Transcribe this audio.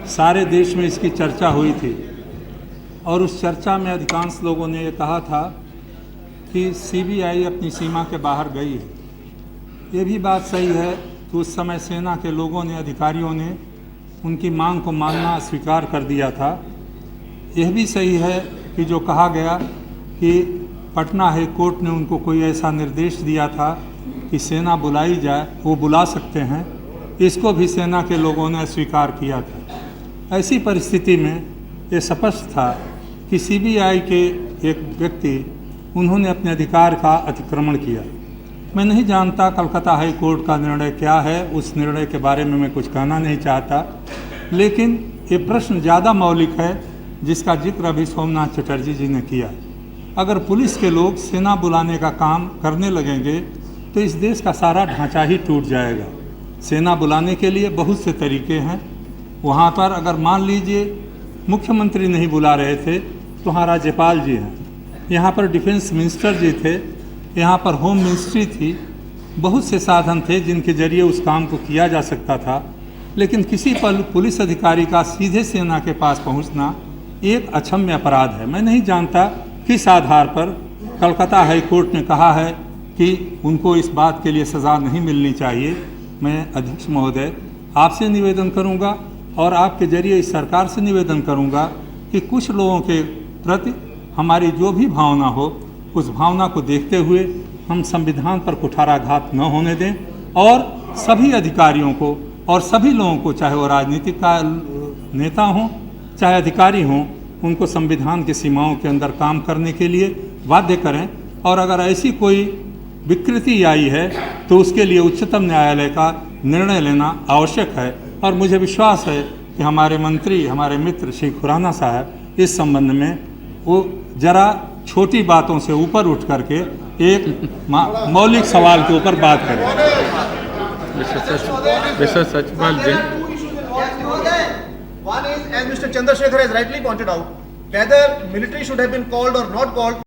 सारे देश में इसकी चर्चा हुई थी और उस चर्चा में अधिकांश लोगों ने ये कहा था कि सीबीआई अपनी सीमा के बाहर गई है। ये भी बात सही है कि उस समय सेना के लोगों ने, अधिकारियों ने उनकी मांग को मानना स्वीकार कर दिया था। यह भी सही है कि जो कहा गया कि पटना हाई कोर्ट ने उनको कोई ऐसा निर्देश दिया था कि सेना बुलाई जाए, वो बुला सकते हैं, इसको भी सेना के लोगों ने स्वीकार किया था। ऐसी परिस्थिति में ये स्पष्ट था कि सीबीआई के एक व्यक्ति, उन्होंने अपने अधिकार का अतिक्रमण किया। मैं नहीं जानता कलकत्ता हाई कोर्ट का निर्णय क्या है, उस निर्णय के बारे में मैं कुछ कहना नहीं चाहता, लेकिन ये प्रश्न ज़्यादा मौलिक है जिसका जिक्र अभी सोमनाथ चटर्जी जी ने किया। अगर पुलिस के लोग सेना बुलाने का काम करने लगेंगे तो इस देश का सारा ढांचा ही टूट जाएगा। सेना बुलाने के लिए बहुत से तरीके हैं। वहाँ पर अगर मान लीजिए मुख्यमंत्री नहीं बुला रहे थे तो वहाँ राज्यपाल जी हैं, यहाँ पर डिफेंस मिनिस्टर जी थे, यहाँ पर होम मिनिस्ट्री थी, बहुत से साधन थे जिनके जरिए उस काम को किया जा सकता था। लेकिन किसी पुलिस अधिकारी का सीधे सेना के पास पहुँचना एक अक्षम्य अपराध है। मैं नहीं जानता किस आधार पर कलकत्ता हाई कोर्ट ने कहा है कि उनको इस बात के लिए सज़ा नहीं मिलनी चाहिए। मैं अध्यक्ष महोदय आपसे निवेदन करूंगा और आपके जरिए इस सरकार से निवेदन करूंगा कि कुछ लोगों के प्रति हमारी जो भी भावना हो, उस भावना को देखते हुए हम संविधान पर कुठाराघात न होने दें और सभी अधिकारियों को और सभी लोगों को, चाहे वो राजनीतिक नेता हों चाहे अधिकारी हों, उनको संविधान की सीमाओं के अंदर काम करने के लिए बाध्य करें। और अगर ऐसी कोई विकृति आई है तो उसके लिए उच्चतम न्यायालय का निर्णय लेना आवश्यक है। और मुझे विश्वास है कि हमारे मंत्री, हमारे मित्र श्री खुराना साहब इस संबंध में वो जरा छोटी बातों से ऊपर उठ करके एक मौलिक सवाल के ऊपर बात करें। Mr. Sachpal ji. One is, as Mr. Chandrasekhar has rightly pointed out, whether military should have been called or not called.